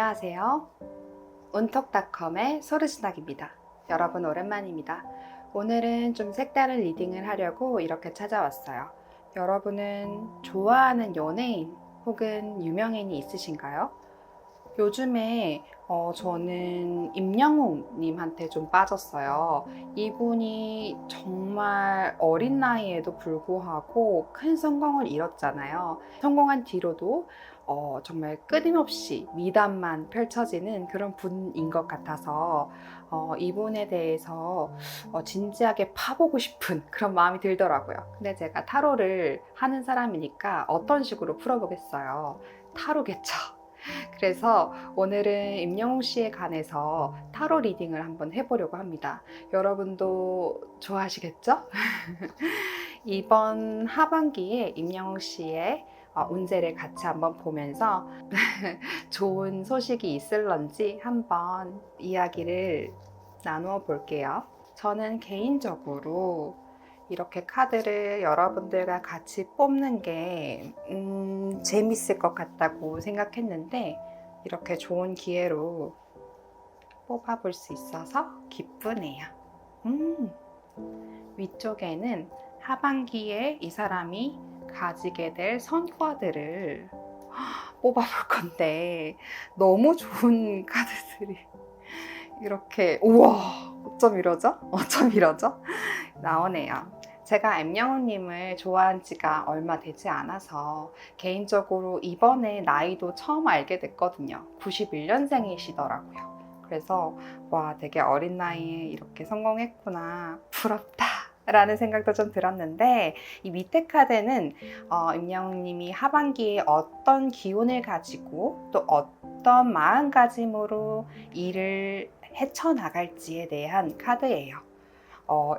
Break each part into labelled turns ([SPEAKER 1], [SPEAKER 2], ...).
[SPEAKER 1] 안녕하세요. 운톡닷컴의 소르신학입니다. 여러분 오랜만입니다. 오늘은 좀 색다른 리딩을 하려고 이렇게 찾아왔어요. 여러분은 좋아하는 연예인 혹은 유명인이 있으신가요? 요즘에 저는 임영웅 님한테 좀 빠졌어요. 이분이 정말 어린 나이에도 불구하고 큰 성공을 이뤘잖아요. 성공한 뒤로도 정말 끊임없이 미담만 펼쳐지는 그런 분인 것 같아서 이분에 대해서 진지하게 파보고 싶은 그런 마음이 들더라고요. 근데 제가 타로를 하는 사람이니까 어떤 식으로 풀어보겠어요. 타로겠죠. 그래서 오늘은 임영웅 씨에 관해서 타로 리딩을 한번 해보려고 합니다. 여러분도 좋아하시겠죠? 이번 하반기에 임영웅 씨의 운세를 같이 한번 보면서 좋은 소식이 있을런지 한번 이야기를 나누어 볼게요. 저는 개인적으로 이렇게 카드를 여러분들과 같이 뽑는 게 재밌을 것 같다고 생각했는데 이렇게 좋은 기회로 뽑아볼 수 있어서 기쁘네요. 위쪽에는 하반기에 이 사람이 가지게 될 성과들을 뽑아볼 건데 너무 좋은 카드들이 이렇게 우와 어쩜 이러죠? 어쩜 이러죠? 나오네요. 제가 임영웅님을 좋아한 지가 얼마 되지 않아서 개인적으로 이번에 나이도 처음 알게 됐거든요. 91년생이시더라고요. 그래서 와 되게 어린 나이에 이렇게 성공했구나 부럽다 라는 생각도 좀 들었는데 이 밑에 카드는 임영웅님이 하반기에 어떤 기운을 가지고 또 어떤 마음가짐으로 일을 헤쳐나갈지에 대한 카드예요.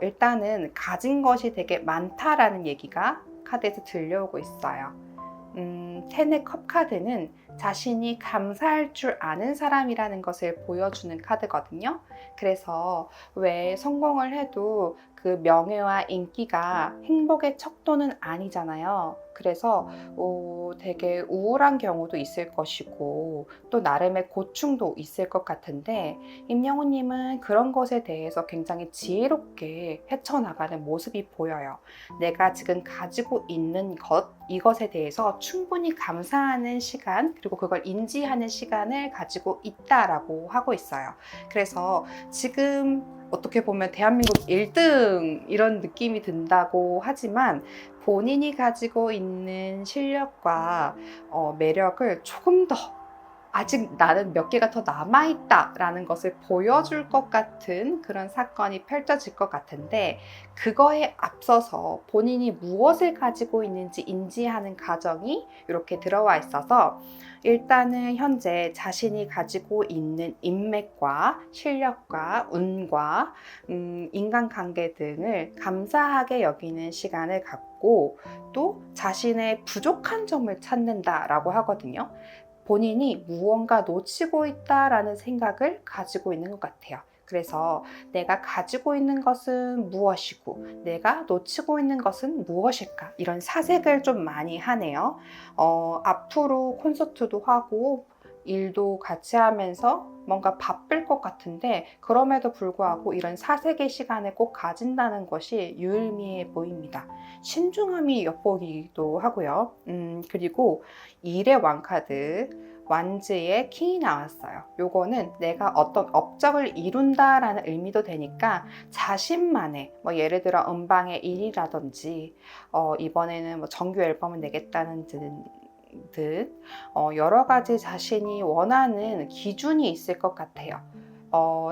[SPEAKER 1] 일단은 가진 것이 되게 많다라는 얘기가 카드에서 들려오고 있어요. 텐의 컵 카드는 자신이 감사할 줄 아는 사람이라는 것을 보여주는 카드거든요. 그래서 왜 성공을 해도 그 명예와 인기가 행복의 척도는 아니잖아요. 그래서 되게 우울한 경우도 있을 것이고 또 나름의 고충도 있을 것 같은데 임영웅님은 그런 것에 대해서 굉장히 지혜롭게 헤쳐나가는 모습이 보여요. 내가 지금 가지고 있는 이것에 대해서 충분히 감사하는 시간 그리고 그걸 인지하는 시간을 가지고 있다라고 하고 있어요. 그래서 지금 어떻게 보면 대한민국 1등 이런 느낌이 든다고 하지만 본인이 가지고 있는 실력과 매력을 조금 더 아직 나는 몇 개가 더 남아있다 라는 것을 보여줄 것 같은 그런 사건이 펼쳐질 것 같은데 그거에 앞서서 본인이 무엇을 가지고 있는지 인지하는 과정이 이렇게 들어와 있어서 일단은 현재 자신이 가지고 있는 인맥과 실력과 운과 인간관계 등을 감사하게 여기는 시간을 갖고 또 자신의 부족한 점을 찾는다라고 하거든요. 본인이 무언가 놓치고 있다라는 생각을 가지고 있는 것 같아요. 그래서 내가 가지고 있는 것은 무엇이고 내가 놓치고 있는 것은 무엇일까 이런 사색을 좀 많이 하네요. 앞으로 콘서트도 하고 일도 같이 하면서 뭔가 바쁠 것 같은데 그럼에도 불구하고 이런 사색의 시간을 꼭 가진다는 것이 유의미해 보입니다. 신중함이 엿보기도 하고요. 그리고 일의 왕카드 완즈의 킹이 나왔어요. 요거는 내가 어떤 업적을 이룬다라는 의미도 되니까 자신만의 예를 들어 음방의 일이라든지 이번에는 정규 앨범을 내겠다는 듯 여러 가지 자신이 원하는 기준이 있을 것 같아요.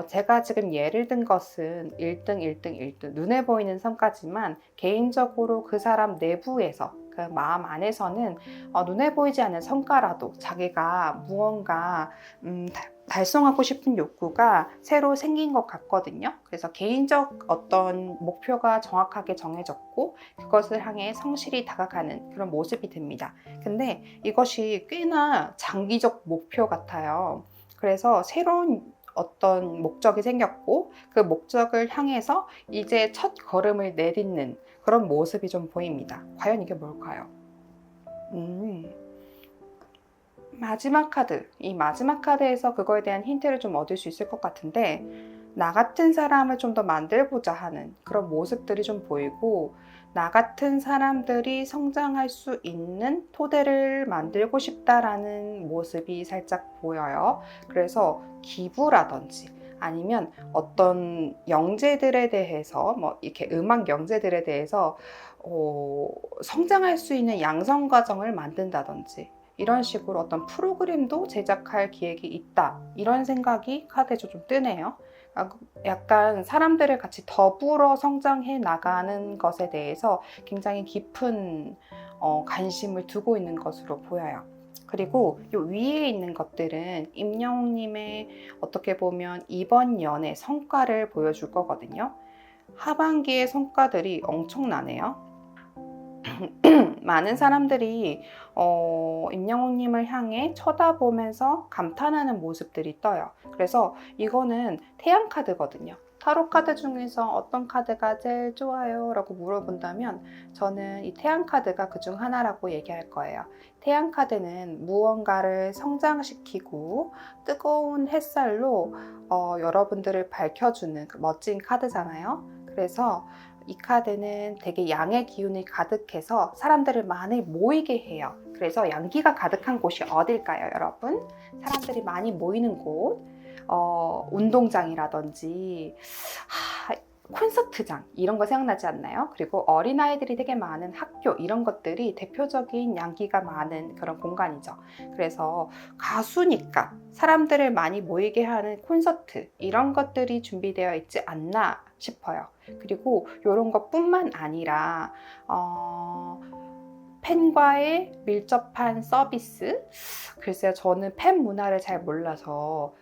[SPEAKER 1] 제가 지금 예를 든 것은 1등, 1등, 1등 눈에 보이는 성과지만 개인적으로 그 사람 내부에서 그 마음 안에서는 눈에 보이지 않는 성과라도 자기가 무언가 달성하고 싶은 욕구가 새로 생긴 것 같거든요. 그래서 개인적 어떤 목표가 정확하게 정해졌고 그것을 향해 성실히 다가가는 그런 모습이 듭니다. 근데 이것이 꽤나 장기적 목표 같아요. 그래서 새로운 어떤 목적이 생겼고 그 목적을 향해서 이제 첫 걸음을 내딛는 그런 모습이 좀 보입니다. 과연 이게 뭘까요? 마지막 카드, 이 마지막 카드에서 그거에 대한 힌트를 좀 얻을 수 있을 것 같은데, 나 같은 사람을 좀 더 만들고자 하는 그런 모습들이 좀 보이고, 나 같은 사람들이 성장할 수 있는 토대를 만들고 싶다라는 모습이 살짝 보여요. 그래서 기부라든지 아니면 어떤 영재들에 대해서, 뭐 이렇게 음악 영재들에 대해서 성장할 수 있는 양성 과정을 만든다든지, 이런 식으로 어떤 프로그램도 제작할 기획이 있다, 이런 생각이 카드에서 좀 뜨네요. 약간 사람들을 같이 더불어 성장해 나가는 것에 대해서 굉장히 깊은 관심을 두고 있는 것으로 보여요. 그리고 요 위에 있는 것들은 임영웅님의 어떻게 보면 이번 연애 성과를 보여줄 거거든요. 하반기의 성과들이 엄청나네요. 많은 사람들이 임영웅님을 향해 쳐다보면서 감탄하는 모습들이 떠요. 그래서 이거는 태양 카드거든요. 타로 카드 중에서 어떤 카드가 제일 좋아요? 라고 물어본다면 저는 이 태양 카드가 그중 하나라고 얘기할 거예요. 태양 카드는 무언가를 성장시키고 뜨거운 햇살로 여러분들을 밝혀주는 그 멋진 카드잖아요. 그래서 이 카드는 되게 양의 기운이 가득해서 사람들을 많이 모이게 해요. 그래서 양기가 가득한 곳이 어딜까요, 여러분? 사람들이 많이 모이는 곳, 운동장이라든지 콘서트장 이런 거 생각나지 않나요? 그리고 어린아이들이 되게 많은 학교, 이런 것들이 대표적인 양기가 많은 그런 공간이죠. 그래서 가수니까 사람들을 많이 모이게 하는 콘서트, 이런 것들이 준비되어 있지 않나 싶어요. 그리고 이런 것뿐만 아니라 팬과의 밀접한 서비스, 글쎄요, 저는 팬 문화를 잘 몰라서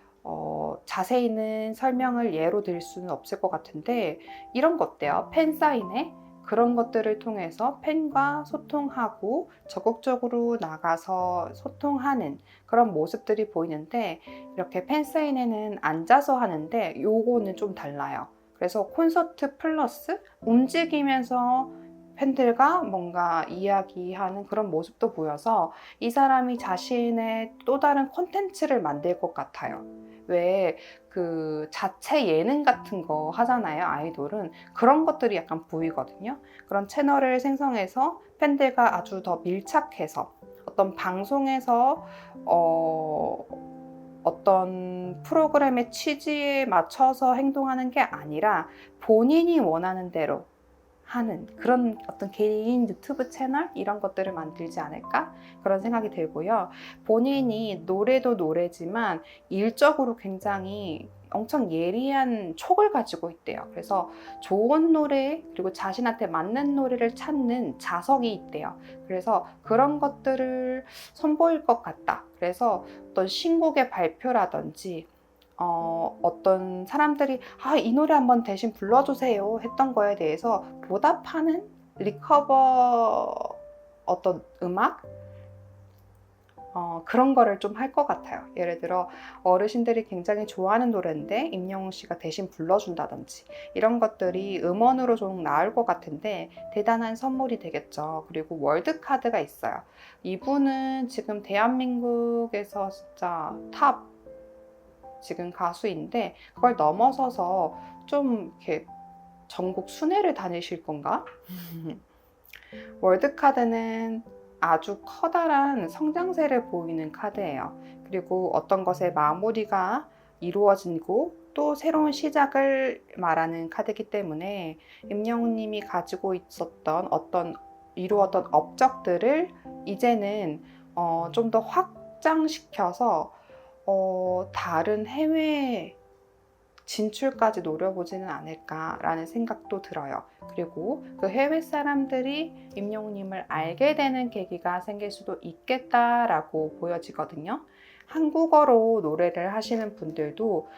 [SPEAKER 1] 자세히는 설명을 예로 들 수는 없을 것 같은데, 이런 거 어때요? 팬 사인회? 그런 것들을 통해서 팬과 소통하고 적극적으로 나가서 소통하는 그런 모습들이 보이는데, 이렇게 팬 사인회는 앉아서 하는데 요거는 좀 달라요. 그래서 콘서트 플러스 움직이면서 팬들과 뭔가 이야기하는 그런 모습도 보여서 이 사람이 자신의 또 다른 콘텐츠를 만들 것 같아요. 왜 그 자체 예능 같은 거 하잖아요, 아이돌은. 그런 것들이 약간 보이거든요. 그런 채널을 생성해서 팬들과 아주 더 밀착해서 어떤 방송에서 어떤 프로그램의 취지에 맞춰서 행동하는 게 아니라 본인이 원하는 대로 하는 그런 어떤 개인 유튜브 채널, 이런 것들을 만들지 않을까, 그런 생각이 들고요. 본인이 노래도 노래지만 일적으로 굉장히 엄청 예리한 촉을 가지고 있대요. 그래서 좋은 노래, 그리고 자신한테 맞는 노래를 찾는 자석이 있대요. 그래서 그런 것들을 선보일 것 같다. 그래서 어떤 신곡의 발표라든지 어떤 사람들이 이 노래 한번 대신 불러주세요 했던 거에 대해서 보답하는 리커버 어떤 음악? 그런 거를 좀 할 것 같아요. 예를 들어 어르신들이 굉장히 좋아하는 노래인데 임영웅 씨가 대신 불러준다든지, 이런 것들이 음원으로 좀 나올 것 같은데 대단한 선물이 되겠죠. 그리고 월드카드가 있어요. 이분은 지금 대한민국에서 진짜 탑 지금 가수인데, 그걸 넘어서서 좀 이렇게 전국 순회를 다니실 건가? 월드카드는 아주 커다란 성장세를 보이는 카드예요. 그리고 어떤 것의 마무리가 이루어지고 또 새로운 시작을 말하는 카드이기 때문에 임영웅님이 가지고 있었던 어떤 이루었던 업적들을 이제는 좀 더 확장시켜서 다른 해외 진출까지 노려보지는 않을까라는 생각도 들어요. 그리고 그 해외 사람들이 임영웅님을 알게 되는 계기가 생길 수도 있겠다라고 보여지거든요. 한국어로 노래를 하시는 분들도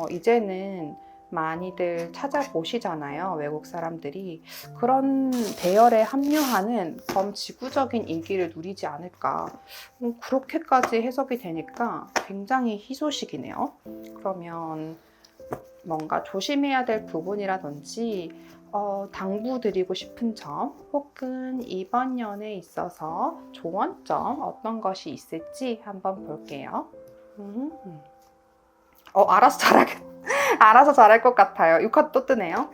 [SPEAKER 1] 이제는 많이들 찾아보시잖아요, 외국 사람들이. 그런 대열에 합류하는 범지구적인 인기를 누리지 않을까, 그렇게까지 해석이 되니까 굉장히 희소식이네요. 그러면 뭔가 조심해야 될 부분이라든지 당부드리고 싶은 점 혹은 이번 연에 있어서 조언점 어떤 것이 있을지 한번 볼게요. 알아서 알아서 잘할 것 같아요. 6카드 또 뜨네요.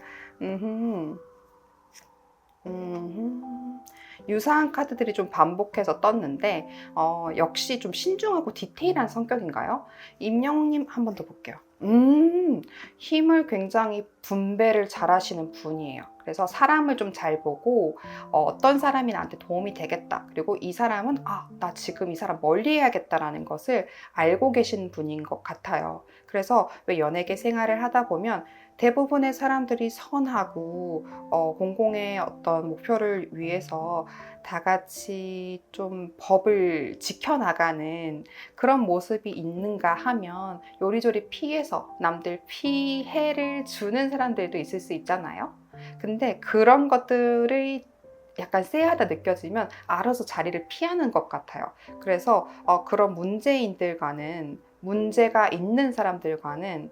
[SPEAKER 1] 유사한 카드들이 좀 반복해서 떴는데 역시 좀 신중하고 디테일한 성격인가요? 임영님 한 번 더 볼게요. 힘을 굉장히 분배를 잘 하시는 분이에요. 그래서 사람을 좀 잘 보고 어떤 사람이 나한테 도움이 되겠다. 그리고 이 사람은 나 지금 이 사람 멀리 해야겠다라는 것을 알고 계신 분인 것 같아요. 그래서 왜 연예계 생활을 하다 보면 대부분의 사람들이 선하고 공공의 어떤 목표를 위해서 다 같이 좀 법을 지켜나가는 그런 모습이 있는가 하면 요리조리 피해서 남들 피해를 주는 사람들도 있을 수 있잖아요. 근데 그런 것들이 약간 쎄하다 느껴지면 알아서 자리를 피하는 것 같아요. 그래서 그런 문제인들과는 문제가 있는 사람들과는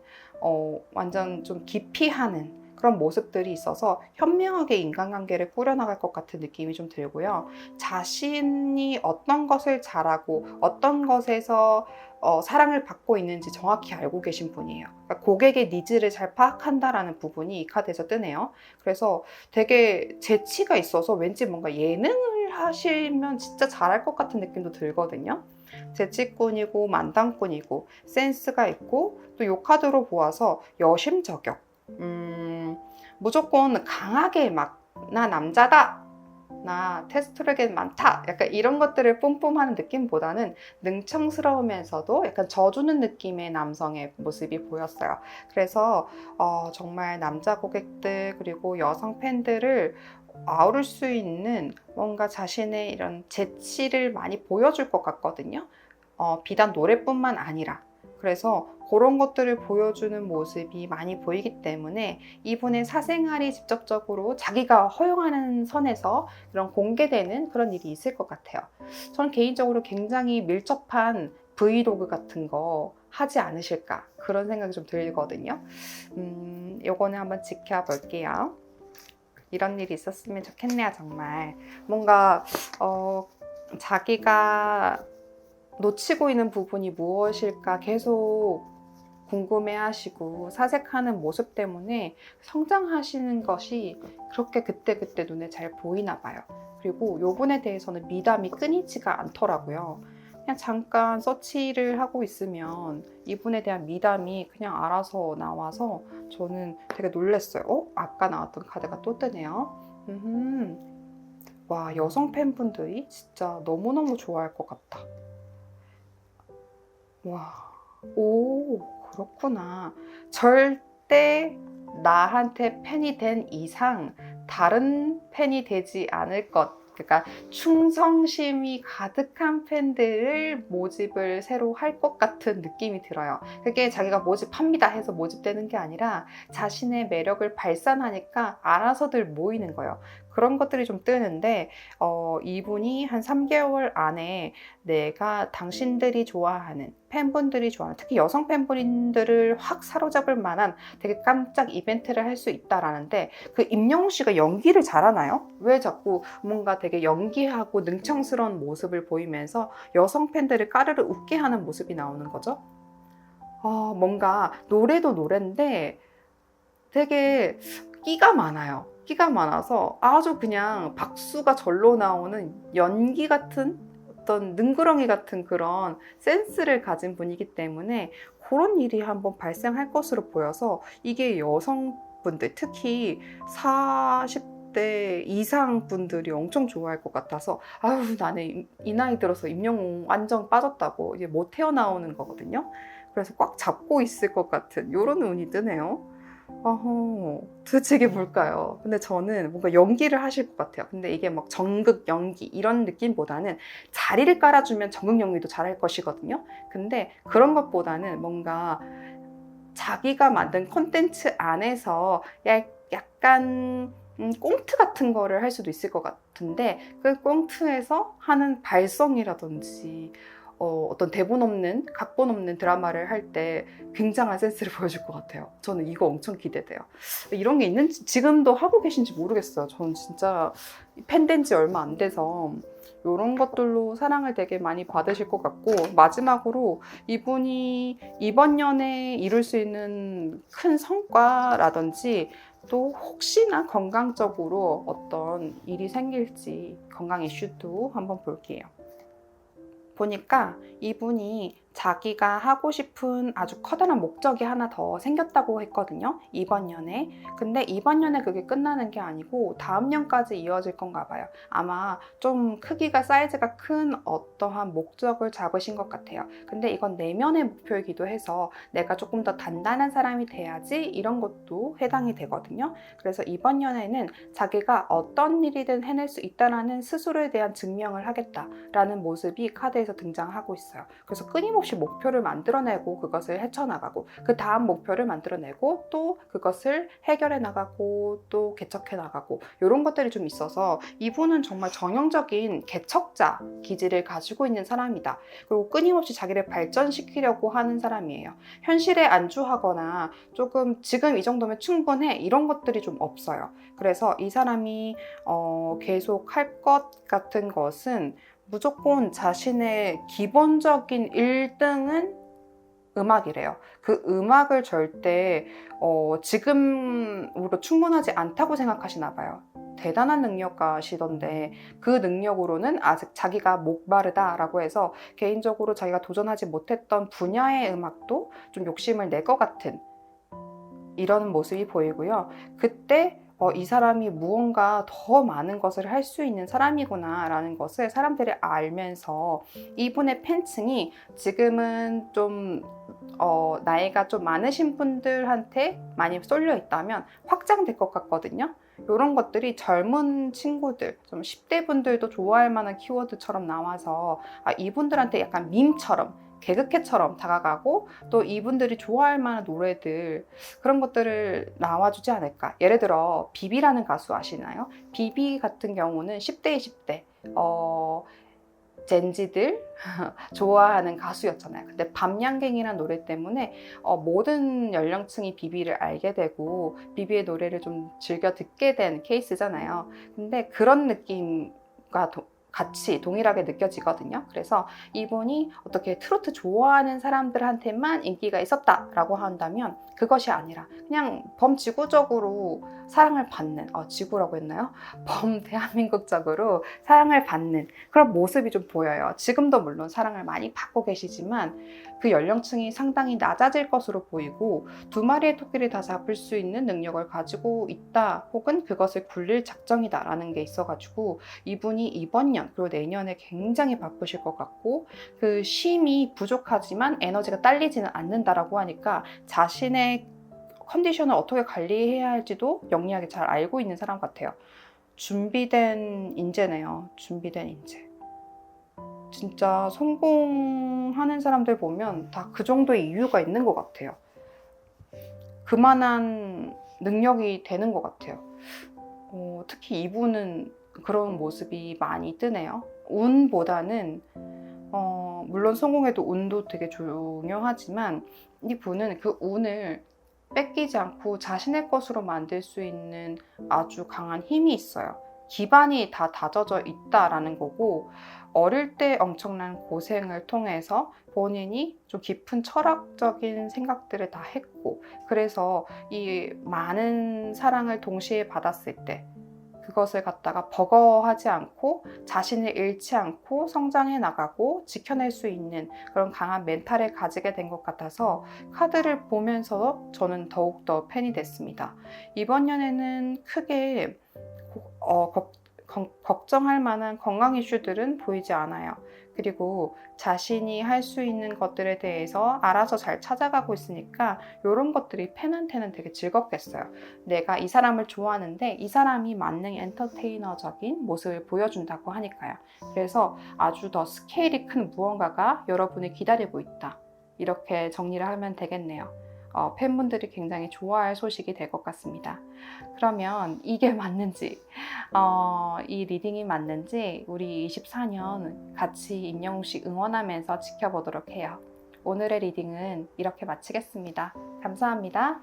[SPEAKER 1] 완전 좀 기피하는 그런 모습들이 있어서 현명하게 인간관계를 꾸려나갈 것 같은 느낌이 좀 들고요. 자신이 어떤 것을 잘하고 어떤 것에서 사랑을 받고 있는지 정확히 알고 계신 분이에요. 그러니까 고객의 니즈를 잘 파악한다라는 부분이 이 카드에서 뜨네요. 그래서 되게 재치가 있어서 왠지 뭔가 예능을 하시면 진짜 잘할 것 같은 느낌도 들거든요. 재치꾼이고 만담꾼이고 센스가 있고 또 이 카드로 보아서 여심저격. 무조건 강하게 막 나 남자다, 나 테스토스테론 많다, 약간 이런 것들을 뿜뿜하는 느낌보다는 능청스러우면서도 약간 져주는 느낌의 남성의 모습이 보였어요. 그래서 정말 남자 고객들 그리고 여성 팬들을 아우를 수 있는 뭔가 자신의 이런 재치를 많이 보여줄 것 같거든요. 비단 노래뿐만 아니라. 그래서 그런 것들을 보여주는 모습이 많이 보이기 때문에 이분의 사생활이 직접적으로 자기가 허용하는 선에서 이런 공개되는 그런 일이 있을 것 같아요. 저는 개인적으로 굉장히 밀접한 브이로그 같은 거 하지 않으실까 그런 생각이 좀 들거든요. 요거는 한번 지켜볼게요. 이런 일이 있었으면 좋겠네요. 정말 뭔가 자기가 놓치고 있는 부분이 무엇일까 계속 궁금해하시고 사색하는 모습 때문에 성장하시는 것이 그렇게 그때그때 눈에 잘 보이나 봐요. 그리고 요분에 대해서는 미담이 끊이지가 않더라고요. 그냥 잠깐 서치를 하고 있으면 이분에 대한 미담이 그냥 알아서 나와서 저는 되게 놀랐어요. 아까 나왔던 카드가 또 뜨네요. 와, 여성 팬분들이 진짜 너무너무 좋아할 것 같다. 와, 오, 그렇구나. 절대 나한테 팬이 된 이상 다른 팬이 되지 않을 것. 그러니까 충성심이 가득한 팬들을 모집을 새로 할 것 같은 느낌이 들어요. 그게 자기가 모집합니다 해서 모집되는 게 아니라 자신의 매력을 발산하니까 알아서들 모이는 거예요. 그런 것들이 좀 뜨는데 이분이 한 3개월 안에 내가 당신들이 좋아하는 팬분들이 좋아하는 특히 여성 팬분들을 확 사로잡을 만한 되게 깜짝 이벤트를 할 수 있다라는데 그 임영웅 씨가 연기를 잘하나요? 왜 자꾸 뭔가 되게 연기하고 능청스러운 모습을 보이면서 여성 팬들을 까르르 웃게 하는 모습이 나오는 거죠? 뭔가 노래도 노래인데 되게 끼가 많아요. 끼가 많아서 아주 그냥 박수가 절로 나오는 연기 같은 어떤 능구렁이 같은 그런 센스를 가진 분이기 때문에 그런 일이 한번 발생할 것으로 보여서 이게 여성분들 특히 40대 이상 분들이 엄청 좋아할 것 같아서 아유 나는 이 나이 들어서 임영웅 완전 빠졌다고 이게 못 헤어나오는 거거든요. 그래서 꽉 잡고 있을 것 같은 이런 운이 뜨네요. 도대체 이게 뭘까요? 근데 저는 뭔가 연기를 하실 것 같아요. 근데 이게 막 정극 연기 이런 느낌보다는 자리를 깔아주면 정극 연기도 잘할 것이거든요. 근데 그런 것보다는 뭔가 자기가 만든 콘텐츠 안에서 약간 꽁트 같은 거를 할 수도 있을 것 같은데 그 꽁트에서 하는 발성이라든지 어떤 대본 없는, 각본 없는 드라마를 할 때 굉장한 센스를 보여줄 것 같아요. 저는 이거 엄청 기대돼요. 이런 게 있는지 지금도 하고 계신지 모르겠어요. 저는 진짜 팬된 지 얼마 안 돼서 이런 것들로 사랑을 되게 많이 받으실 것 같고, 마지막으로 이분이 이번 년에 이룰 수 있는 큰 성과라든지 또 혹시나 건강적으로 어떤 일이 생길지 건강 이슈도 한번 볼게요. 보니까 이분이 자기가 하고 싶은 아주 커다란 목적이 하나 더 생겼다고 했거든요. 이번 년에. 근데 이번 년에 그게 끝나는 게 아니고 다음 년까지 이어질 건가 봐요. 아마 좀 크기가 사이즈가 큰 어떠한 목적을 잡으신 것 같아요. 근데 이건 내면의 목표이기도 해서 내가 조금 더 단단한 사람이 돼야지 이런 것도 해당이 되거든요. 그래서 이번 년에는 자기가 어떤 일이든 해낼 수 있다는 스스로에 대한 증명을 하겠다라는 모습이 카드에서 등장하고 있어요. 그래서 끊임없이 목표를 만들어내고 그것을 헤쳐나가고 그 다음 목표를 만들어내고 또 그것을 해결해 나가고 또 개척해 나가고 이런 것들이 좀 있어서 이분은 정말 전형적인 개척자 기질을 가지고 있는 사람이다. 그리고 끊임없이 자기를 발전시키려고 하는 사람이에요. 현실에 안주하거나 조금 지금 이 정도면 충분해 이런 것들이 좀 없어요. 그래서 이 사람이 계속 할 것 같은 것은 무조건 자신의 기본적인 1등은 음악이래요. 그 음악을 절대 지금으로 충분하지 않다고 생각하시나 봐요. 대단한 능력가시던데 그 능력으로는 아직 자기가 목마르다라고 해서 개인적으로 자기가 도전하지 못했던 분야의 음악도 좀 욕심을 낼 것 같은 이런 모습이 보이고요. 그때 이 사람이 무언가 더 많은 것을 할 수 있는 사람이구나 라는 것을 사람들이 알면서 이분의 팬층이 지금은 좀 나이가 좀 많으신 분들한테 많이 쏠려 있다면 확장될 것 같거든요. 이런 것들이 젊은 친구들, 좀 10대 분들도 좋아할 만한 키워드처럼 나와서 이분들한테 약간 밈처럼 개그캐처럼 다가가고 또 이분들이 좋아할 만한 노래들 그런 것들을 나와주지 않을까. 예를 들어 비비라는 가수 아시나요? 비비 같은 경우는 10대, 20대 젠지들 좋아하는 가수였잖아요. 근데 밤양갱이라는 노래 때문에 모든 연령층이 비비를 알게 되고 비비의 노래를 좀 즐겨 듣게 된 케이스잖아요. 근데 그런 느낌과 같이 동일하게 느껴지거든요. 그래서 이분이 어떻게 트로트 좋아하는 사람들한테만 인기가 있었다라고 한다면 그것이 아니라 그냥 범지구적으로 사랑을 받는, 지구라고 했나요? 범대한민국적으로 사랑을 받는 그런 모습이 좀 보여요. 지금도 물론 사랑을 많이 받고 계시지만 그 연령층이 상당히 낮아질 것으로 보이고 두 마리의 토끼를 다 잡을 수 있는 능력을 가지고 있다 혹은 그것을 굴릴 작정이다라는 게 있어가지고 이분이 이번 년 그리고 내년에 굉장히 바쁘실 것 같고 그 쉼이 부족하지만 에너지가 딸리지는 않는다라고 하니까 자신의 컨디션을 어떻게 관리해야 할지도 영리하게 잘 알고 있는 사람 같아요. 준비된 인재네요. 준비된 인재. 진짜 성공하는 사람들 보면 다 그 정도의 이유가 있는 것 같아요. 그만한 능력이 되는 것 같아요. 특히 이분은 그런 모습이 많이 뜨네요. 운보다는 물론 성공해도 운도 되게 중요하지만 이분은 그 운을 뺏기지 않고 자신의 것으로 만들 수 있는 아주 강한 힘이 있어요. 기반이 다 다져져 있다라는 거고 어릴 때 엄청난 고생을 통해서 본인이 좀 깊은 철학적인 생각들을 다 했고 그래서 이 많은 사랑을 동시에 받았을 때 그것을 갖다가 버거워하지 않고 자신을 잃지 않고 성장해 나가고 지켜낼 수 있는 그런 강한 멘탈을 가지게 된 것 같아서 카드를 보면서 저는 더욱더 팬이 됐습니다. 이번 년에는 크게 걱정할 만한 건강 이슈들은 보이지 않아요. 그리고 자신이 할 수 있는 것들에 대해서 알아서 잘 찾아가고 있으니까 이런 것들이 팬한테는 되게 즐겁겠어요. 내가 이 사람을 좋아하는데 이 사람이 만능 엔터테이너적인 모습을 보여준다고 하니까요. 그래서 아주 더 스케일이 큰 무언가가 여러분을 기다리고 있다. 이렇게 정리를 하면 되겠네요. 팬분들이 굉장히 좋아할 소식이 될 것 같습니다. 그러면 이게 맞는지, 이 리딩이 맞는지 우리 24년 같이 임영웅 씨 응원하면서 지켜보도록 해요. 오늘의 리딩은 이렇게 마치겠습니다. 감사합니다.